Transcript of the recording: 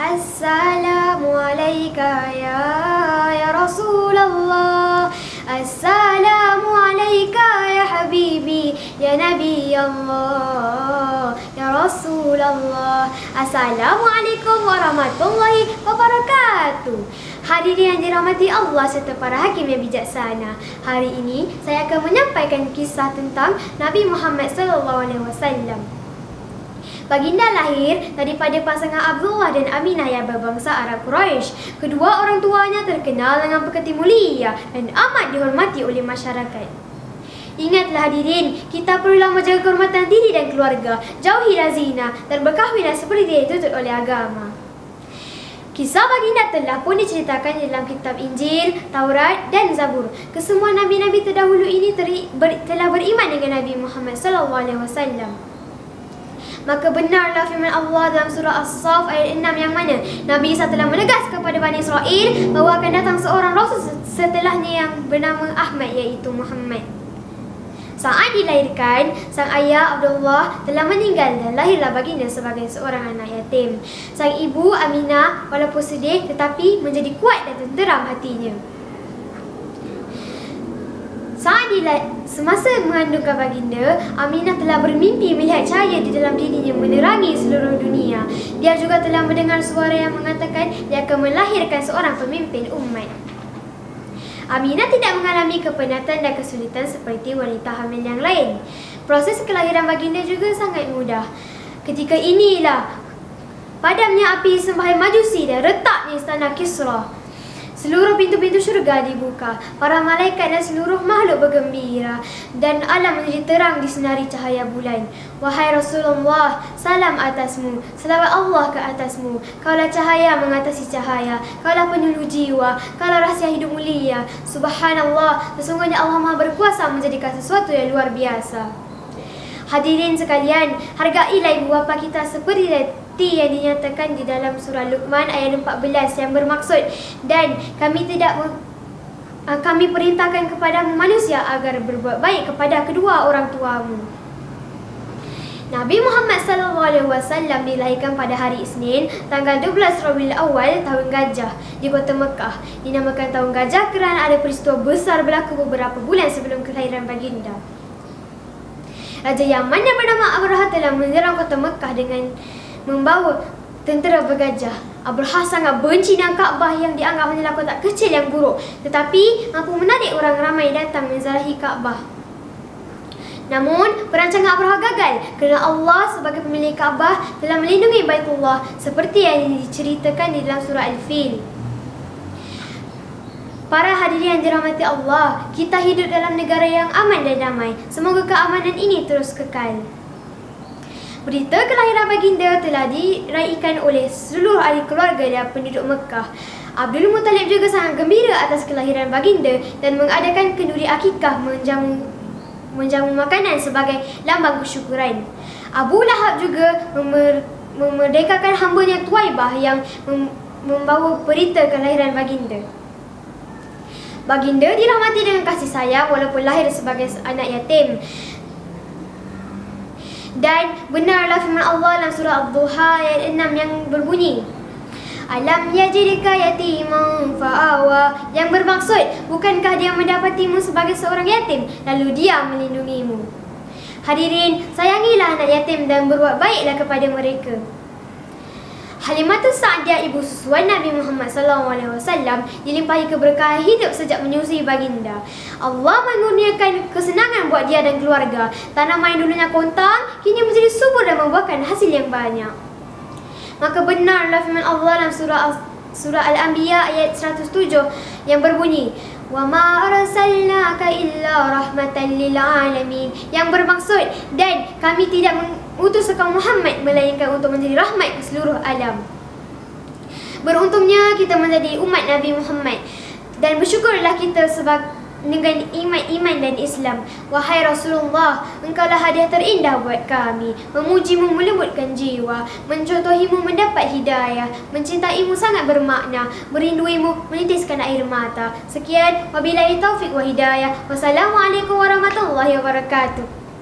Assalamualaikum ya Rasulullah. Assalamualaikum ya Habibi ya Nabi Allah ya Rasulullah. Assalamualaikum warahmatullahi wabarakatuh. Hadirin yang dirahmati Allah serta para hakim yang bijaksana. Hari ini saya akan menyampaikan kisah tentang Nabi Muhammad SAW. Baginda lahir daripada pasangan Abdullah dan Aminah yang berbangsa Arab Quraisy. Kedua orang tuanya terkenal dengan pekerti mulia dan amat dihormati oleh masyarakat. Ingatlah hadirin, kita perlulah menjaga kehormatan diri dan keluarga, jauhilah zina dan berkahwinlah seperti yang dituntut oleh agama. Kisah baginda telah pun diceritakan dalam kitab Injil, Taurat dan Zabur. Kesemua nabi-nabi terdahulu ini telah beriman dengan Nabi Muhammad SAW. Maka benarlah firman Allah dalam surah As-Saff ayat 6 yang mana Nabi Isa telah menegas kepada Bani Israel bahawa akan datang seorang Rasul setelahnya yang bernama Ahmad, iaitu Muhammad. Saat dilahirkan, sang ayah Abdullah telah meninggal dan lahirlah baginda sebagai seorang anak yatim. Sang ibu Aminah walaupun sedih tetapi menjadi kuat dan tenteram hatinya. Semasa mengandungkan baginda, Aminah telah bermimpi melihat cahaya di dalam dirinya menerangi seluruh dunia. Dia juga telah mendengar suara yang mengatakan dia akan melahirkan seorang pemimpin umat. Aminah tidak mengalami kepenatan dan kesulitan seperti wanita hamil yang lain. Proses kelahiran baginda juga sangat mudah. Ketika inilah padamnya api sembahyang Majusi dan retaknya istana Kisra. Seluruh pintu-pintu syurga dibuka, para malaikat dan seluruh makhluk bergembira dan alam menjadi terang disinari cahaya bulan. Wahai Rasulullah, salam atasmu, selawat Allah ke atasmu. Kaulah cahaya mengatasi cahaya, kaulah penyuluh jiwa, kaulah rahsia hidup mulia. Subhanallah, sesungguhnya Allah Maha berkuasa menjadikan sesuatu yang luar biasa. Hadirin sekalian, hargailah ibu bapa kita seperti yang dinyatakan di dalam surah Luqman ayat 14 yang bermaksud, dan kami perintahkan kepadamu manusia agar berbuat baik kepada kedua orang tuamu. Nabi Muhammad SAW dilahirkan pada hari Isnin, tanggal 12 Rabiul Awal tahun Gajah di kota Mekah. Dinamakan tahun Gajah kerana ada peristiwa besar berlaku beberapa bulan sebelum kelahiran baginda. Raja Yaman yang bernama Abraha telah menyerang kota Mekah dengan membawa tentera bergajah. Abraha sangat benci dengan Kaabah yang dianggap hanyalah kotak kecil yang buruk, tetapi mampu menarik orang ramai datang menzarahi Kaabah. Namun, perancangan Abraha gagal kerana Allah sebagai pemilik Kaabah telah melindungi Baitullah seperti yang diceritakan di dalam surah Al-Fil. Para hadirin yang dirahmati Allah, kita hidup dalam negara yang aman dan damai. Semoga keamanan ini terus kekal. Berita kelahiran baginda telah diraikan oleh seluruh ahli keluarga dan penduduk Mekah. Abdul Muttalib juga sangat gembira atas kelahiran baginda dan mengadakan kenduri akikah menjamu makanan sebagai lambang kesyukuran. Abu Lahab juga memerdekakan hambanya Tuwaibah yang membawa berita kelahiran baginda. Baginda dirahmati dengan kasih sayang walaupun lahir sebagai anak yatim. Dan benarlah firman Allah dalam surah Ad-Duha ayat 6 yang berbunyi, Alam yajidka yatiman fa'awa, yang bermaksud, bukankah dia mendapatimu sebagai seorang yatim lalu dia melindungimu. Hadirin, sayangilah anak yatim dan berbuat baiklah kepada mereka. Halimatus Sa'diyah, ibu susuan Nabi Muhammad SAW, dilimpahi keberkahan hidup sejak menyusui baginda. Allah mengurniakan kesenangan buat dia dan keluarga. Tanaman yang dulunya kontang kini menjadi subur dan membuahkan hasil yang banyak. Maka benarlah firman Allah dalam surah Al-Anbiya ayat 107 yang berbunyi, Wa ma arsalnaka illa rahmatan lil alamin, yang bermaksud, dan kami tidak mengutus kaum Muhammad melainkan untuk menjadi rahmat ke seluruh alam. Beruntungnya kita menjadi umat Nabi Muhammad dan bersyukurlah kita sebab dengan iman dan Islam. Wahai Rasulullah, engkaulah hadiah terindah buat kami. Memujimu melembutkan jiwa, mencontohimu mendapat hidayah, mencintaimu sangat bermakna, merinduimu menitiskan air mata. Sekian, wabillahi taufik wa hidayah. Wassalamualaikum warahmatullahi wabarakatuh.